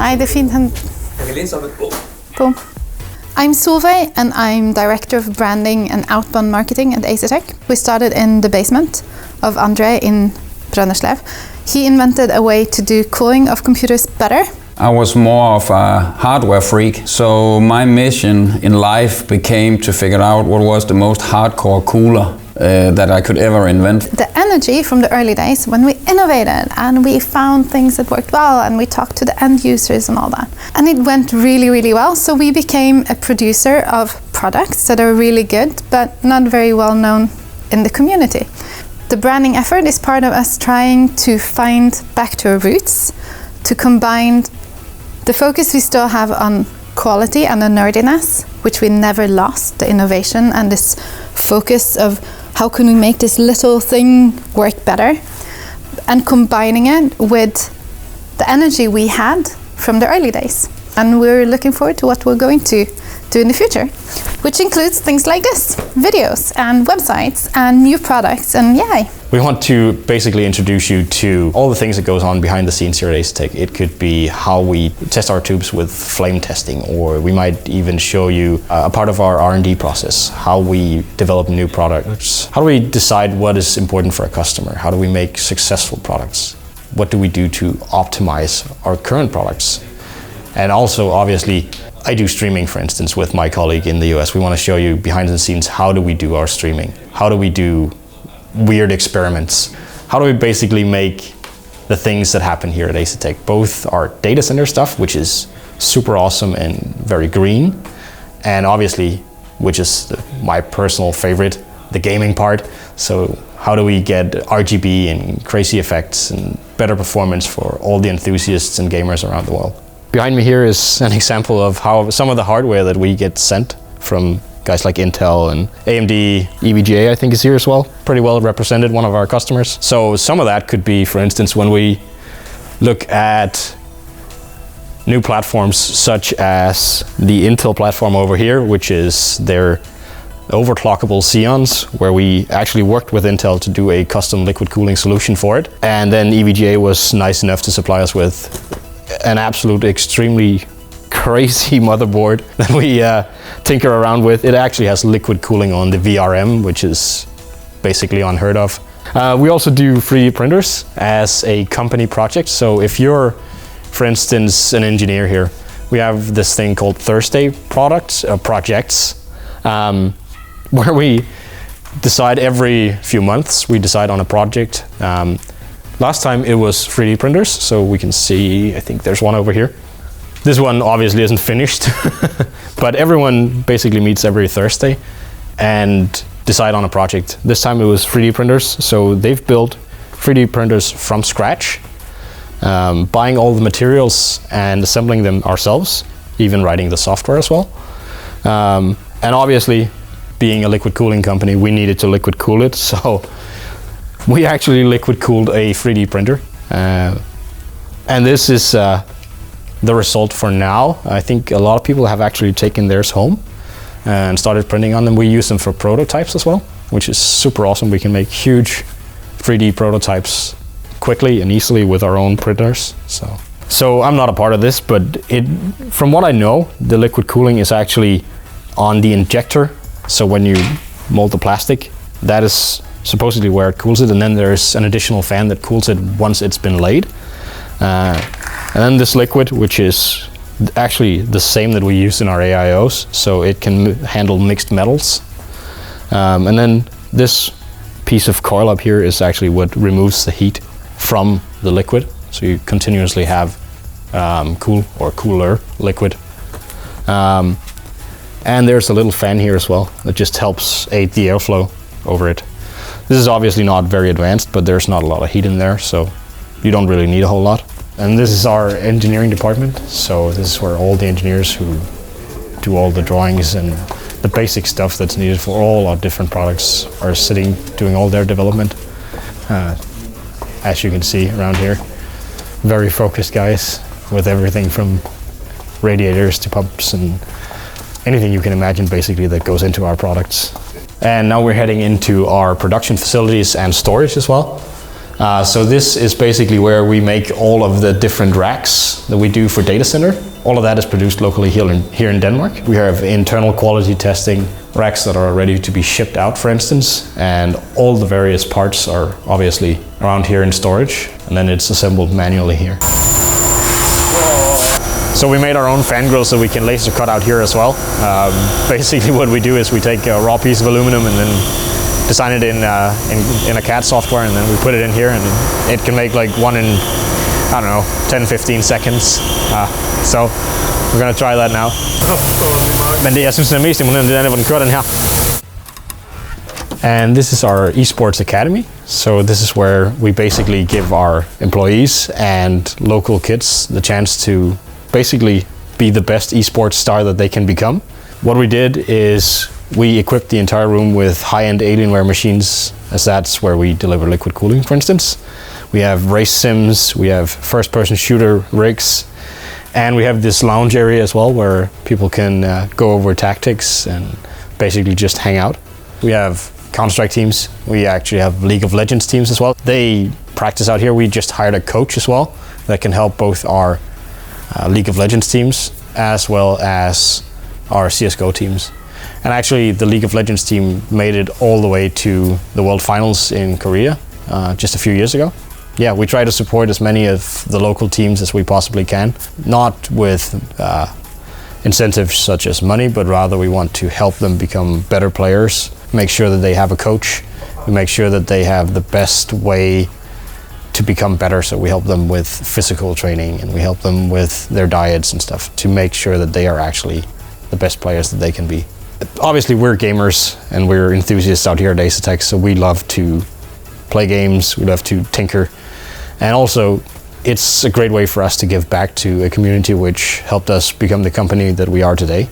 Nej, det är fint. Boom. I'm Solveig and I'm Director of Branding and Outbound Marketing at Asetek. We started in the basement of Andre in Brønderslev. He invented a way to do cooling of computers better. I was more of a hardware freak, so my mission in life became to figure out what was the most hardcore cooler that I could ever invent. The energy from the early days when we innovated and we found things that worked well and we talked to the end users and all that. And it went really, really well, so we became a producer of products that are really good but not very well known in the community. The branding effort is part of us trying to find back to our roots, to combine the focus we still have on quality and the nerdiness, which we never lost, the innovation and this focus of how can we make this little thing work better, and combining it with the energy we had from the early days. And we're looking forward to what we're going to do in the future, which includes things like this, videos and websites and new products, and yay. We want to basically introduce you to all the things that goes on behind the scenes here at Asetek. It could be how we test our tubes with flame testing, or we might even show you a part of our R&D process, how we develop new products. How do we decide what is important for a customer? How do we make successful products? What do we do to optimize our current products? And also, obviously, I do streaming, for instance, with my colleague in the US. We want to show you behind the scenes, how do we do our streaming? How do we do weird experiments? How do we basically make the things that happen here at Asetek? Both our data center stuff, which is super awesome and very green, and obviously, which is my personal favorite, the gaming part. So how do we get RGB and crazy effects and better performance for all the enthusiasts and gamers around the world? Behind me here is an example of how some of the hardware that we get sent from guys like Intel and AMD, EVGA I think is here as well. Pretty well represented, one of our customers. So some of that could be, for instance, when we look at new platforms such as the Intel platform over here, which is their overclockable Xeons, where we actually worked with Intel to do a custom liquid cooling solution for it. And then EVGA was nice enough to supply us with an absolute extremely crazy motherboard that we tinker around with. It actually has liquid cooling on the VRM, which is basically unheard of. We also do 3D printers as a company project. So if you're, for instance, an engineer here, we have this thing called Thursday projects, where we decide every few months, we decide on a project. Last time it was 3D printers, so we can see, I think there's one over here. This one obviously isn't finished, but everyone basically meets every Thursday and decide on a project. This time it was 3D printers, so they've built 3D printers from scratch, buying all the materials and assembling them ourselves, even writing the software as well. And obviously, being a liquid cooling company, we needed to liquid cool it, so we actually liquid cooled a 3D printer. And this is the result for now. I think a lot of people have actually taken theirs home and started printing on them. We use them for prototypes as well, which is super awesome. We can make huge 3D prototypes quickly and easily with our own printers. So I'm not a part of this, but from what I know, the liquid cooling is actually on the injector. So when you mold the plastic, that is supposedly where it cools it, and then there's an additional fan that cools it once it's been laid. And then this liquid, which is actually the same that we use in our AIOs, so it can handle mixed metals. And then this piece of coil up here is actually what removes the heat from the liquid, so you continuously have cool or cooler liquid. And there's a little fan here as well that just helps aid the airflow over it. This is obviously not very advanced, but there's not a lot of heat in there, so you don't really need a whole lot. And this is our engineering department, so this is where all the engineers who do all the drawings and the basic stuff that's needed for all our different products are sitting doing all their development. As you can see around here, very focused guys with everything from radiators to pumps and anything you can imagine basically that goes into our products. And now we're heading into our production facilities and storage as well. So this is basically where we make all of the different racks that we do for data center. All of that is produced locally here in Denmark. We have internal quality testing, racks that are ready to be shipped out, for instance, and all the various parts are obviously around here in storage, and then it's assembled manually here. So we made our own fangirls so we can laser cut out here as well. Basically what we do is we take a raw piece of aluminum and then design it in a CAD software, and then we put it in here, and it can make like one in, I don't know, 10-15 seconds. So we're gonna try that now. Men det jeg synes er mest imponerende, det er, hvor den kører den her. And this is our esports academy. So this is where we basically give our employees and local kids the chance to basically be the best esports star that they can become. What we did is we equipped the entire room with high-end Alienware machines, as that's where we deliver liquid cooling, for instance. We have race sims, we have first-person shooter rigs, and we have this lounge area as well where people can go over tactics and basically just hang out. We have Counter-Strike teams, we actually have League of Legends teams as well. They practice out here. We just hired a coach as well that can help both our League of Legends teams as well as our CSGO teams. And actually the League of Legends team made it all the way to the World Finals in Korea just a few years ago. Yeah, we try to support as many of the local teams as we possibly can, not with incentives such as money, but rather we want to help them become better players, make sure that they have a coach, we make sure that they have the best way to become better, so we help them with physical training and we help them with their diets and stuff to make sure that they are actually the best players that they can be. Obviously we're gamers and we're enthusiasts out here at Asetek, so we love to play games, we love to tinker, and also it's a great way for us to give back to a community which helped us become the company that we are today.